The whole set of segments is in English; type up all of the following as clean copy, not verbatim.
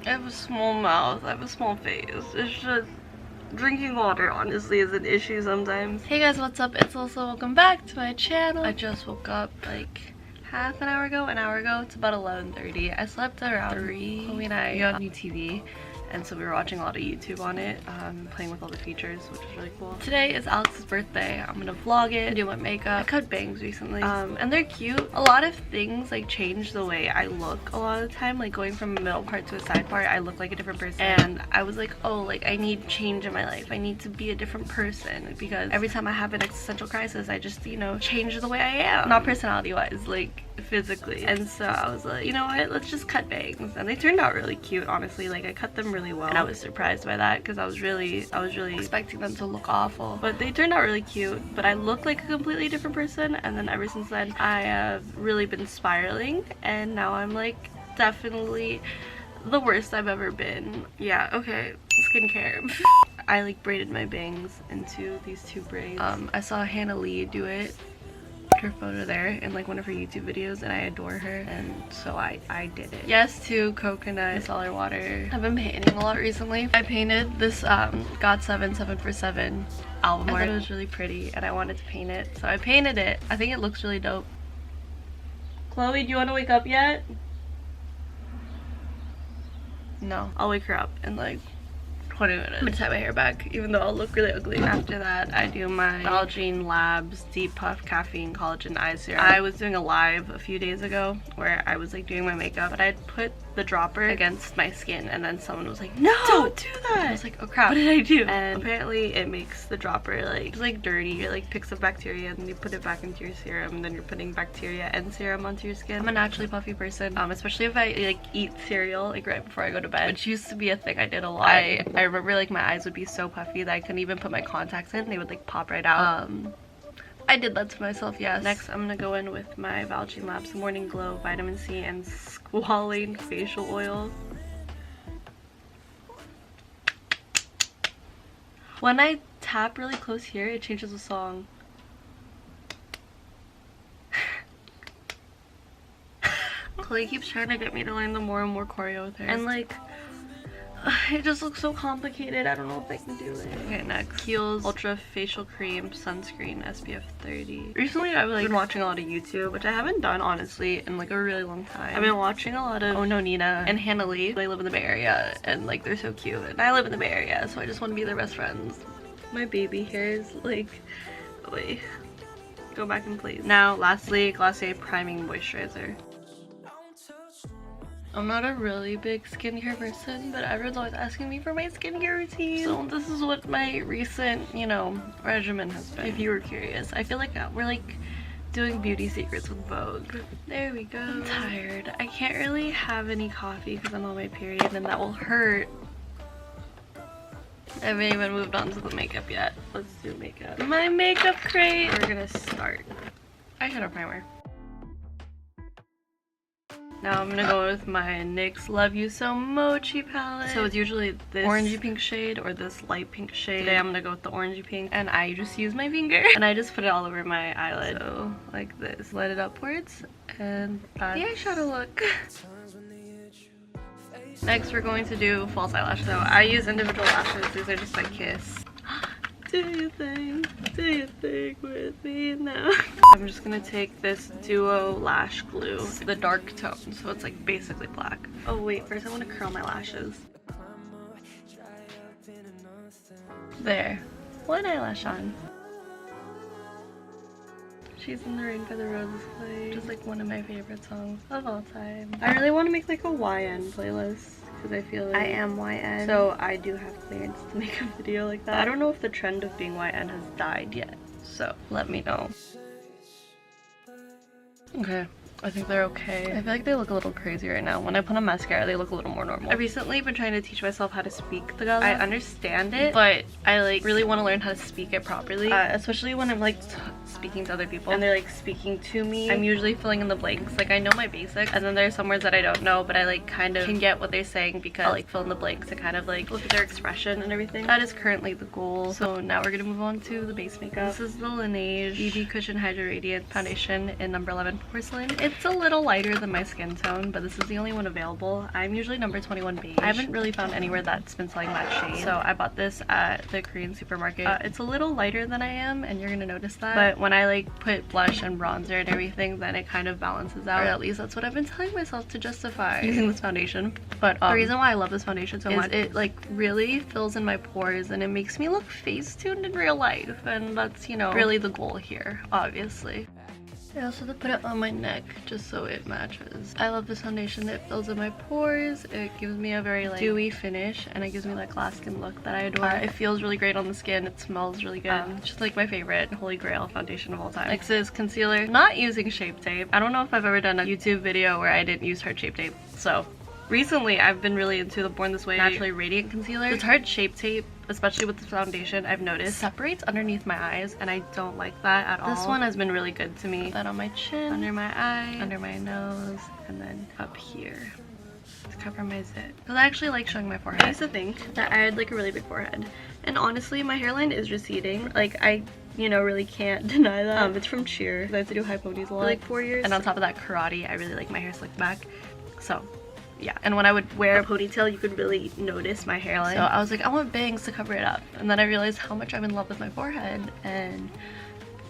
I have a small mouth, I have a small face. It's just drinking water honestly is an issue sometimes. Hey guys, what's up? It's Alyssa. Welcome back to my channel. I just woke up like half an hour ago. It's about 11:30. I slept around 3. Chloe and I got a new TV, and so we were watching a lot of YouTube on it, playing with all the features, which is really cool. Today is Alex's birthday. I'm gonna vlog it, do my makeup. I cut bangs recently, and they're cute. A lot of things like change the way I look a lot of the time. Like going from a middle part to a side part, I look like a different person. And I was like, oh, like I need change in my life. I need to be a different person, because every time I have an existential crisis, I just, you know, change the way I am. Not personality-wise, like physically. And so I was like, you know what, let's just cut bangs. And they turned out really cute, honestly. Like I cut them really well, and I was surprised by that because I was really expecting them to look awful, but they turned out really cute. But I look like a completely different person, and then ever since then I have really been spiraling, and now I'm like definitely the worst I've ever been. Yeah, okay, skincare. I like braided my bangs into these 2 braids. I saw Hannah Lee do it, her photo there in like one of her YouTube videos, and I adore her, and so I did it. Yes to coconut micellar water. I've been painting a lot recently. I painted this GOT7 7 for 7 album art. I thought it was really pretty and I wanted to paint it, so I painted it. I think it looks really dope. Chloe, do you want to wake up yet? No, I'll wake her up in like 20 minutes. I'm gonna tie my hair back, even though I'll look really ugly. After that, I do my Valjean Labs Deep Puff Caffeine Collagen Eye Serum. I was doing a live a few days ago where I was like doing my makeup, but I had put the dropper against my skin, and then someone was like, no, don't do that. I was like, oh crap, what did I do? And apparently it makes the dropper like just like dirty. It like picks up bacteria, and then you put it back into your serum, and then you're putting bacteria and serum onto your skin. I'm a naturally puffy person, especially if I like eat cereal like right before I go to bed, which used to be a thing I did a lot. I remember like my eyes would be so puffy that I couldn't even put my contacts in. They would like pop right out. I did that to myself, yes. Next, I'm gonna go in with my Valjean Labs Morning Glow Vitamin C and Squalane Facial Oil. When I tap really close here, it changes the song. Chloe keeps trying to get me to learn the more and more choreo with her, and like it just looks so complicated. I don't know if I can do it. Okay, next, Kiehl's Ultra Facial Cream Sunscreen SPF 30. Recently, I've like been watching a lot of YouTube, which I haven't done honestly in like a really long time. I've been watching a lot of Oh No Nina and Hannah Lee. They live in the Bay Area, and like they're so cute. And I live in the Bay Area, so I just want to be their best friends. My baby hair is like, wait, go back in place. Now, lastly, Glossier Priming Moisturizer. I'm not a really big skincare person, but everyone's always asking me for my skincare routine. So this is what my recent, you know, regimen has been, if you were curious. I feel like we're like doing beauty secrets with Vogue. There we go. I'm tired. I can't really have any coffee because I'm on my period, and that will hurt. I haven't even moved on to the makeup yet. Let's do makeup. My makeup crate. We're gonna start. Eyeshadow primer. Now I'm gonna go with my NYX Love You So Mochi palette. So it's usually this orangey pink shade or this light pink shade. Today I'm gonna go with the orangey pink, and I just use my finger and I just put it all over my eyelid. So like this, let it upwards, and that's the eyeshadow look. Next we're going to do false eyelashes. So I use individual lashes. These are just like Kiss. Do your thing with me now. I'm just gonna take this Duo Lash Glue, the dark tone, so it's like basically black. Oh wait, first I want to curl my lashes. There, one eyelash on. She's in the Rain by the Roses play, which is like one of my favorite songs of all time. I really want to make like a YN playlist, because I feel like I am YN, so I do have clearance to make a video like that. I don't know if the trend of being YN has died yet, so let me know. Okay, I think they're okay. I feel like they look a little crazy right now. When I put on mascara, they look a little more normal. I've recently been trying to teach myself how to speak Tagalog. I understand it, but I like really want to learn how to speak it properly, especially when I'm like speaking to other people and they're like speaking to me, I'm usually filling in the blanks. Like I know my basics, and then there's some words that I don't know, but I like kind of can get what they're saying because I like fill in the blanks and kind of like look at their expression and everything. That is currently the goal. So now we're gonna move on to the base makeup. This is the Laneige BB Cushion Hydra Radiant Foundation in number 11 Porcelain. It's a little lighter than my skin tone, but this is the only one available. I'm usually number 21 beige. I haven't really found anywhere that's been selling that shade, so I bought this at the Korean supermarket. It's a little lighter than I am, and you're gonna notice that, but when I like put blush and bronzer and everything, then it kind of balances out, or at least that's what I've been telling myself to justify using this foundation. But the reason why I love this foundation so much, it like really fills in my pores and it makes me look face-tuned in real life, and that's, you know, really the goal here, obviously. I also have to put it on my neck just so it matches. I love this foundation. It fills in my pores. It gives me a very like dewy finish, and it gives me that glass skin look that I adore. It feels really great on the skin. It smells really good. It's just like my favorite holy grail foundation of all time. Next is concealer. Not using Shape Tape. I don't know if I've ever done a YouTube video where I didn't use Tarte Shape Tape. So recently I've been really into the Born This Way Naturally Radiant Concealer. The Tarte Shape Tape, especially with the foundation, I've noticed separates underneath my eyes, and I don't like that at all. This one has been really good to me. Put that on my chin, under my eye, under my nose, and then up here to cover my zit. Because I actually like showing my forehead. I used to think that I had like a really big forehead, and honestly my hairline is receding. Like I, you know, really can't deny that. It's from cheer. I had to do high ponies a lot for like 4 years, and on top of that karate, I really like my hair slicked back. So yeah, and when I would wear a ponytail, you could really notice my hairline. So I was like, I want bangs to cover it up. And then I realized how much I'm in love with my forehead. And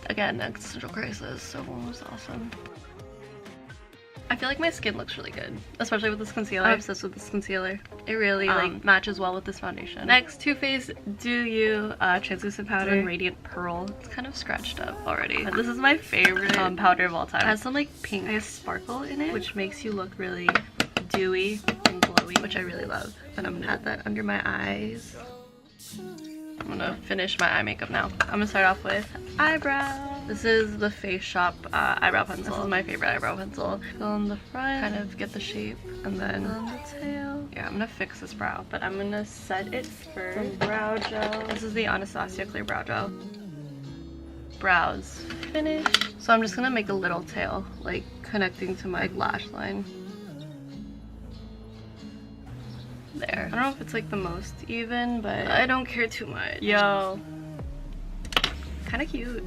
again, existential crisis, so it was awesome. I feel like my skin looks really good, especially with this concealer. I'm obsessed with this concealer. It really like matches well with this foundation. Next, Too Faced Do You translucent powder in Radiant Pearl. It's kind of scratched up already. This is my favorite powder of all time. It has some like pink, I guess, sparkle in it, which makes you look really dewy and glowy, which I really love. And I'm gonna add that under my eyes. I'm gonna finish my eye makeup now. I'm gonna start off with eyebrow. This is the Face Shop eyebrow pencil. This is my favorite eyebrow pencil. Fill in the front, kind of get the shape, and then on the tail. Yeah, I'm gonna fix this brow, but I'm gonna set it first. Some brow gel. This is the Anastasia clear brow gel. Brows finished. So I'm just gonna make a little tail, like connecting to my lash line. There. I don't know if it's like the most even, but I don't care too much. Yo, kind of cute.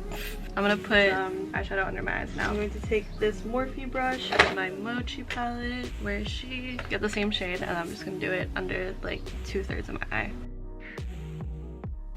I'm gonna put eyeshadow under my eyes now. I'm going to take this Morphe brush and my Mochi palette. Where is she? Get the same shade, and I'm just gonna do it under like 2/3 of my eye.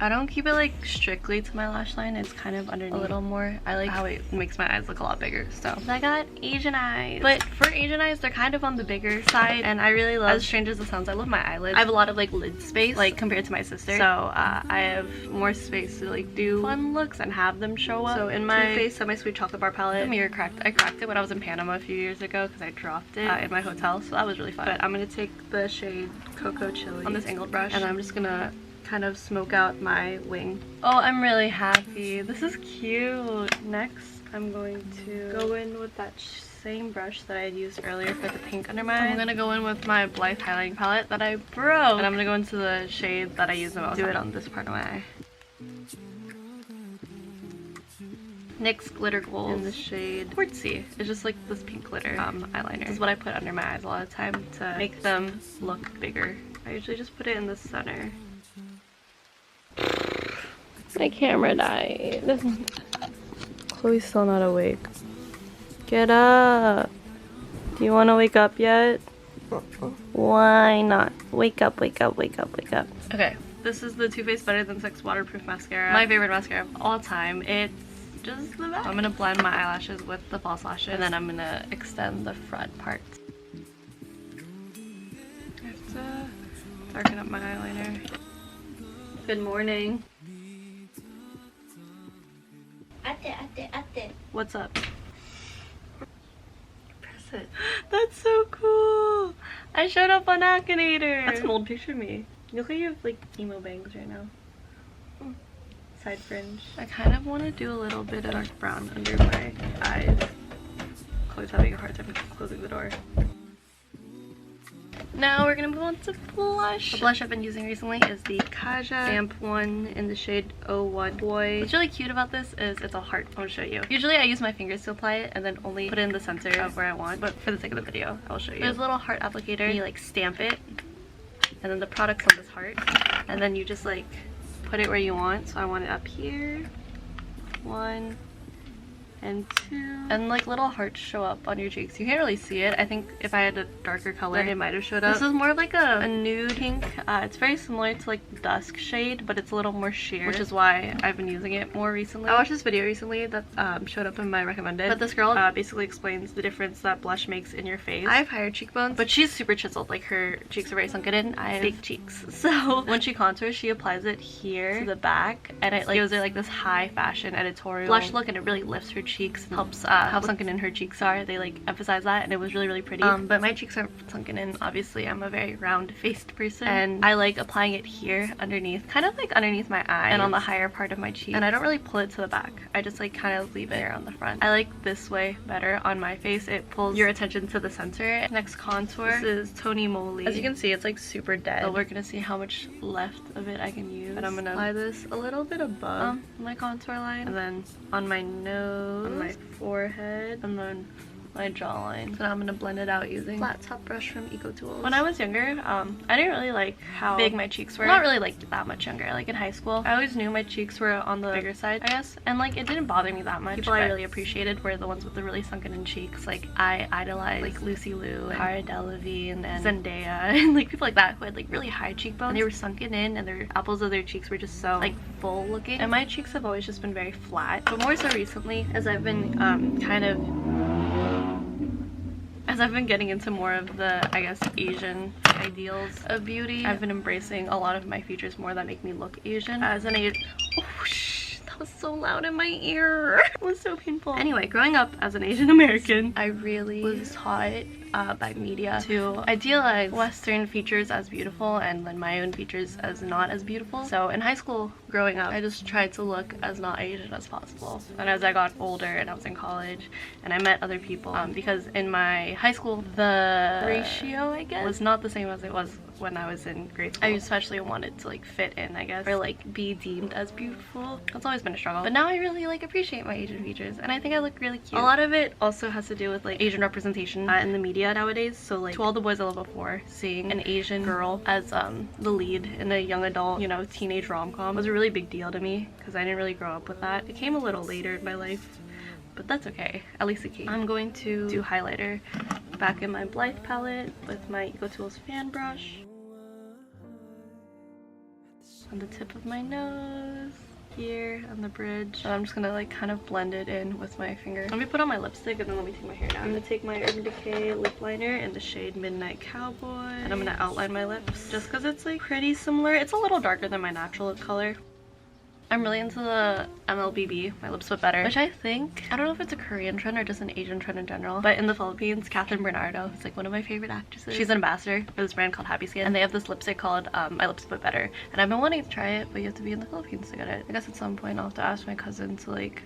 I don't keep it like strictly to my lash line. It's kind of underneath a little more. I like how it makes my eyes look a lot bigger. So I got Asian eyes, but for Asian eyes, they're kind of on the bigger side, and I really love, as strange as it sounds, I love my eyelids. I have a lot of like lid space, like compared to my sister. So I have more space to like do fun looks and have them show up. So in my Too Faced Semi Sweet Chocolate Bar palette, the mirror cracked. I cracked it when I was in Panama a few years ago because I dropped it in my hotel. So that was really fun. But I'm gonna take the shade Cocoa Chili on this angled brush, and I'm just gonna kind of smoke out my wing. Oh, I'm really happy. This is cute. Next, I'm going to go in with that same brush that I had used earlier for the pink under my eyes. I'm gonna go in with my Blythe highlighting palette that I broke, and I'm gonna go into the shade that I use the most. Do it on this part of my eye. NYX Glitter Gold in the shade Quartzy. It's just like this pink glitter eyeliner. This is what I put under my eyes a lot of the time to make them look bigger. I usually just put it in the center. My camera died. Chloe's still not awake. Get up. Do you want to wake up yet? Why not? Wake up, wake up, wake up, wake up. Okay, this is the Too Faced Better Than Sex Waterproof Mascara. My favorite mascara of all time. It's just the best. I'm going to blend my eyelashes with the false lashes, and then I'm going to extend the front parts. I have to darken up my eyeliner. Good morning. What's up? Press it. That's so cool. I showed up on Akinator. That's an old picture of me. You look like you have like emo bangs right now. Side fringe. I kind of want to do a little bit of dark brown under my eyes. Chloe's having a hard time closing the door. Now we're gonna move on to blush. The blush I've been using recently is the Kaja Vamp one in the shade 01 Boy. What's really cute about this is it's a heart. I'll show you. Usually I use my fingers to apply it and then only put it in the center of where I want, but for the sake of the video, I'll show you. There's a little heart applicator, and you like stamp it, and then the product's on this heart, and then you just like put it where you want. So I want it up here, 1 and 2, and like little hearts show up on your cheeks. You can't really see it. I think if I had a darker color it might have showed up. This is more of like a nude pink. It's very similar to like dusk shade, but it's a little more sheer, which is why I've been using it more recently. I watched this video recently that showed up in my recommended, but this girl basically explains the difference that blush makes in your face. I have higher cheekbones, but she's super chiseled. Like her cheeks are very sunken in. I have fake cheeks, so when she contours she applies it here to the back, and it like gives it like this high fashion editorial blush look, and it really lifts her cheeks and helps how sunken in her cheeks are. They like emphasize that, and it was really pretty. But my cheeks aren't sunken in. Obviously I'm a very round faced person, and I like applying it here underneath, kind of like underneath my eye and on the higher part of my cheek, and I don't really pull it to the back. I just like kind of leave it here on the front. I like this way better on my face. It pulls your attention to the center. Next contour, this is tonymoly. As you can see, it's like super dead, so we're gonna see how much left of it I can use, and I'm gonna apply this a little bit above my contour line, and then on my nose, on my forehead, and then my jawline. So now I'm gonna blend it out using flat top brush from EcoTools. When I was younger, I didn't really like how big my cheeks were. Not really like that much younger, like in high school. I always knew my cheeks were on the bigger side, I guess, and like it didn't bother me that much. People I really appreciated were the ones with the really sunken in cheeks. Like I idolized like Lucy Liu and Cara Delevingne and Zendaya and like people like that who had like really high cheekbones, and they were sunken in, and their apples of their cheeks were just so like full looking. And my cheeks have always just been very flat, but more so recently as I've been as I've been getting into more of the, I guess, Asian ideals of beauty, I've been embracing a lot of my features more that make me look Asian. As an Asian, oh shh, that was so loud in my ear. It was so painful. Anyway, growing up as an Asian American, I really was taught by media to idealize Western features as beautiful and then my own features as not as beautiful. So in high school, growing up, I just tried to look as not Asian as possible. And as I got older and I was in college and I met other people, because in my high school, the ratio, I guess, was not the same as it was when I was in grade school. I especially wanted to like fit in, I guess, or like be deemed as beautiful. That's always been a struggle. But now I really like appreciate my Asian features, and I think I look really cute. A lot of it also has to do with like Asian representation in the media nowadays. So like To All the Boys I Love Before, seeing an Asian girl as the lead in a young adult, you know, teenage rom-com was a really big deal to me because I didn't really grow up with that. It came a little later in my life, but that's okay. At least it came. I'm going to do highlighter back in my Blythe palette with my EcoTools fan brush on the tip of my nose, here on the bridge. And I'm just gonna like kind of blend it in with my finger. Let me put on my lipstick and then let me take my hair down. I'm gonna take my Urban Decay lip liner in the shade Midnight Cowboy, and I'm gonna outline my lips just because it's like pretty similar. It's a little darker than my natural lip color. I'm really into the MLBB, My Lips But Better, which I think, I don't know if it's a Korean trend or just an Asian trend in general, but in the Philippines, Catherine Bernardo is like one of my favorite actresses. She's an ambassador for this brand called Happy Skin, and they have this lipstick called My Lips But Better, and I've been wanting to try it, but you have to be in the Philippines to get it. I guess at some point I'll have to ask my cousin to like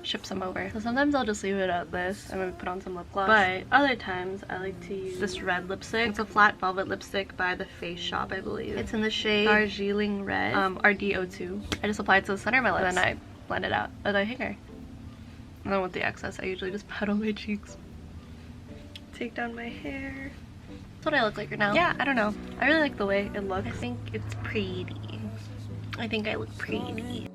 ship some over. So sometimes I'll just leave it at this and maybe put on some lip gloss, but other times I like to use this red lipstick. It's a flat velvet lipstick by The Face Shop, I believe. It's in the shade Darjeeling Red, RD02. I just apply it to the center of my lips, and then I blend it out with a hanger. And then with the excess, I usually just pat on my cheeks. Take down my hair. That's what I look like right now. Yeah, I don't know. I really like the way it looks. I think it's pretty. I think I look pretty.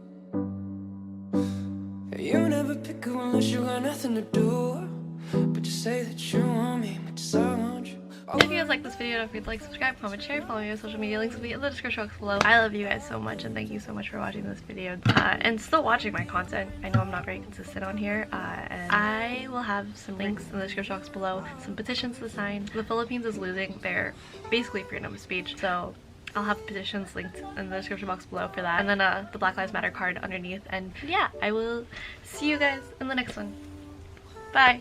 You never pick up unless you got nothing to do, but you say that you want me, but just I want you. If you guys like this video, don't forget to like, subscribe, comment, share, follow me on social media. Links will be in the description box below. I love you guys so much, and thank you so much for watching this video and still watching my content. I know I'm not very consistent on here, and I will have some links in the description box below, some petitions to sign. The Philippines is losing their basically freedom of speech, so I'll have petitions linked in the description box below for that, and then the Black Lives Matter card underneath. And yeah, I will see you guys in the next one. Bye.